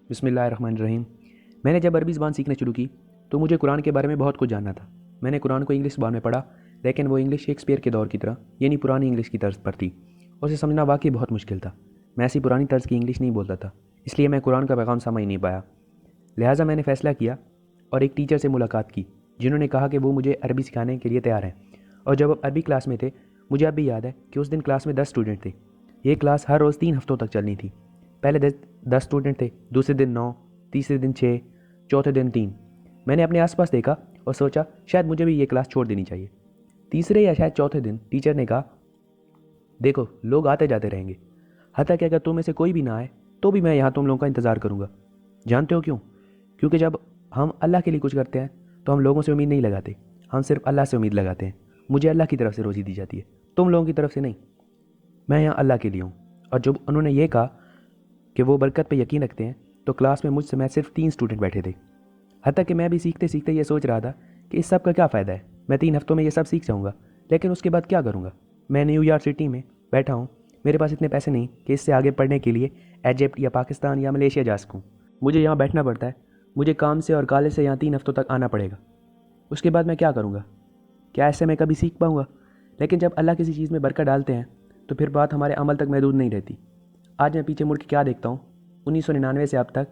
بسم اللہ الرحمن الرحیم۔ میں نے جب عربی زبان سیکھنا شروع کی تو مجھے قرآن کے بارے میں بہت کچھ جاننا تھا۔ میں نے قرآن کو انگلش زبان میں پڑھا، لیکن وہ انگلش شیکسپیئر کے دور کی طرح یعنی پرانی انگلش کی طرز پر تھی۔ اسے سمجھنا واقعی بہت مشکل تھا۔ میں ایسی پرانی طرز کی انگلش نہیں بولتا تھا، اس لیے میں قرآن کا پیغام سمجھ نہیں پایا۔ لہٰذا میں نے فیصلہ کیا اور ایک ٹیچر سے ملاقات کی جنہوں نے کہا کہ وہ مجھے عربی سکھانے کے لیے تیار ہیں۔ اور جب عربی کلاس میں تھے، مجھے اب بھی یاد ہے کہ اس دن کلاس میں 10 اسٹوڈنٹ تھے۔ یہ کلاس ہر روز 3 ہفتوں تک چلنی تھی۔ پہلے 10 اسٹوڈنٹ تھے، دوسرے دن 9، تیسرے دن 6، چوتھے دن 3۔ میں نے اپنے آس پاس دیکھا اور سوچا شاید مجھے بھی یہ کلاس چھوڑ دینی چاہیے۔ تیسرے یا شاید چوتھے دن ٹیچر نے کہا، دیکھو لوگ آتے جاتے رہیں گے، حتیٰ کہ اگر تم میں سے کوئی بھی نہ آئے تو بھی میں یہاں تم لوگوں کا انتظار کروں گا۔ جانتے ہو کیوں؟ کیونکہ جب ہم اللہ کے لیے کچھ کرتے ہیں تو ہم لوگوں سے امید نہیں لگاتے، ہم صرف اللہ سے امید لگاتے ہیں۔ مجھے اللہ کی طرف سے روزی دی جاتی ہے، تم لوگوں کی طرف سے نہیں۔ میں یہاں اللہ کے لیے ہوں۔ اور جب انہوں نے یہ کہا کہ وہ برکت پہ یقین رکھتے ہیں تو کلاس میں مجھ سے میں صرف 3 اسٹوڈنٹ بیٹھے تھے۔ حتیٰ کہ میں بھی سیکھتے سیکھتے یہ سوچ رہا تھا کہ اس سب کا کیا فائدہ ہے، میں 3 ہفتوں میں یہ سب سیکھ جاؤں گا، لیکن اس کے بعد کیا کروں گا؟ میں نیو یارک سٹی میں بیٹھا ہوں، میرے پاس اتنے پیسے نہیں کہ اس سے آگے پڑھنے کے لیے ایجپٹ یا پاکستان یا ملیشیا جا سکوں۔ مجھے یہاں بیٹھنا پڑتا ہے، مجھے کام سے اور کالج سے یہاں 3 ہفتوں تک آنا پڑے گا۔ اس کے بعد میں کیا کروں گا؟ کیا ایسے میں کبھی سیکھ پاؤں گا؟ لیکن جب اللہ کسی چیز میں برکت ڈالتے ہیں تو پھر بات ہمارے عمل تک محدود نہیں رہتی۔ آج میں پیچھے مڑ کے کیا دیکھتا ہوں، 1999 سے اب تک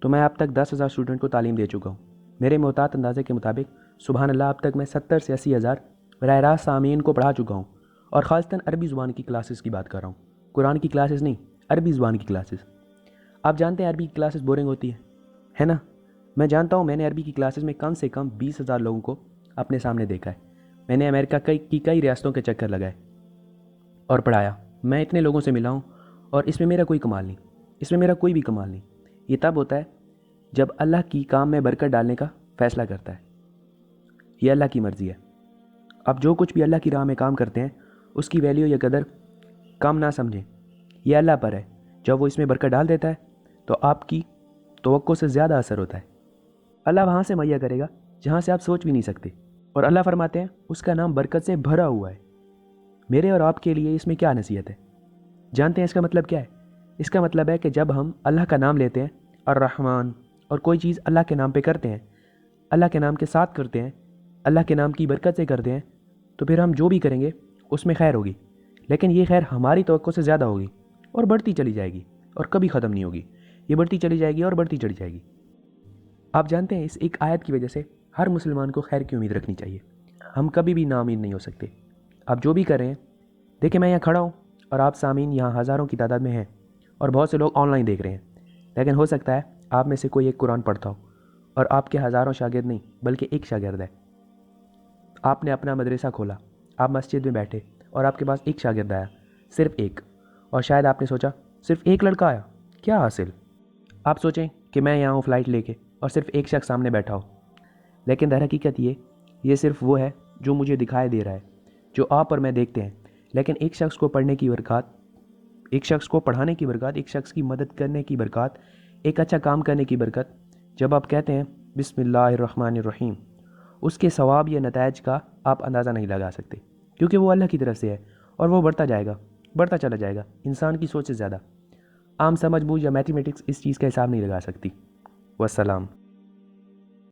تو میں اب تک 10,000 اسٹوڈنٹ کو تعلیم دے چکا ہوں۔ میرے محتاط اندازے کے مطابق سبحان اللہ اب تک میں 70 سے 80,000 براہ راست سامعین کو پڑھا چکا ہوں، اور خاصتاً عربی زبان کی کلاسز کی بات کر رہا ہوں، قرآن کی کلاسز نہیں، عربی زبان کی کلاسز۔ آپ جانتے ہیں عربی کی کلاسز بورنگ ہوتی ہے نا؟ میں جانتا ہوں، میں نے عربی کی کلاسز میں کم سے کم 20,000 لوگوں کو اپنے سامنے دیکھا ہے۔ میں نے امریکہ کی کئی ریاستوں کے چکر لگائے اور پڑھایا۔ میں اتنے لوگوں سے ملا ہوں، اور اس میں میرا کوئی کمال نہیں، اس میں میرا کوئی بھی کمال نہیں۔ یہ تب ہوتا ہے جب اللہ کی کام میں برکت ڈالنے کا فیصلہ کرتا ہے۔ یہ اللہ کی مرضی ہے۔ اب جو کچھ بھی اللہ کی راہ میں کام کرتے ہیں اس کی ویلیو یا قدر کم نہ سمجھیں، یہ اللہ پر ہے۔ جب وہ اس میں برکت ڈال دیتا ہے تو آپ کی توقع سے زیادہ اثر ہوتا ہے۔ اللہ وہاں سے مہیا کرے گا جہاں سے آپ سوچ بھی نہیں سکتے، اور اللہ فرماتے ہیں اس کا نام برکت سے بھرا ہوا ہے۔ میرے اور آپ کے لیے اس میں کیا نصیحت ہے؟ جانتے ہیں اس کا مطلب کیا ہے؟ اس کا مطلب ہے کہ جب ہم اللہ کا نام لیتے ہیں، الرحمن، اور کوئی چیز اللہ کے نام پہ کرتے ہیں، اللہ کے نام کے ساتھ کرتے ہیں، اللہ کے نام کی برکت سے کرتے ہیں، تو پھر ہم جو بھی کریں گے اس میں خیر ہوگی۔ لیکن یہ خیر ہماری توقع سے زیادہ ہوگی اور بڑھتی چلی جائے گی اور کبھی ختم نہیں ہوگی۔ یہ بڑھتی چلی جائے گی اور بڑھتی چلی جائے گی۔ آپ جانتے ہیں اس ایک آیت کی وجہ سے ہر مسلمان کو خیر کی امید رکھنی چاہیے۔ ہم کبھی بھی نا امید نہیں ہو سکتے۔ آپ جو بھی کریں، دیکھیں میں یہاں کھڑا ہوں اور آپ سامعین یہاں ہزاروں کی تعداد میں ہیں، اور بہت سے لوگ آن لائن دیکھ رہے ہیں، لیکن ہو سکتا ہے آپ میں سے کوئی ایک قرآن پڑھتا ہو اور آپ کے ہزاروں شاگرد نہیں بلکہ ایک شاگرد ہے۔ آپ نے اپنا مدرسہ کھولا، آپ مسجد میں بیٹھے اور آپ کے پاس ایک شاگرد آیا، صرف ایک، اور شاید آپ نے سوچا صرف ایک لڑکا آیا، کیا حاصل؟ آپ سوچیں کہ میں یہاں ہوں فلائٹ لے کے اور صرف ایک شخص سامنے بیٹھا ہو، لیکن در حقیقت یہ صرف وہ ہے جو مجھے دکھائی دے رہا ہے، جو آپ اور میں دیکھتے ہیں۔ لیکن ایک شخص کو پڑھنے کی برکات، ایک شخص کو پڑھانے کی برکات، ایک شخص کی مدد کرنے کی برکات، ایک اچھا کام کرنے کی برکت، جب آپ کہتے ہیں بسم اللہ الرحمن الرحیم، اس کے ثواب یا نتائج کا آپ اندازہ نہیں لگا سکتے، کیونکہ وہ اللہ کی طرف سے ہے اور وہ بڑھتا جائے گا، بڑھتا چلا جائے گا انسان کی سوچ سے زیادہ۔ عام سمجھ بوجھ یا میتھمیٹکس اس چیز کا حساب نہیں لگا سکتی۔ والسلام۔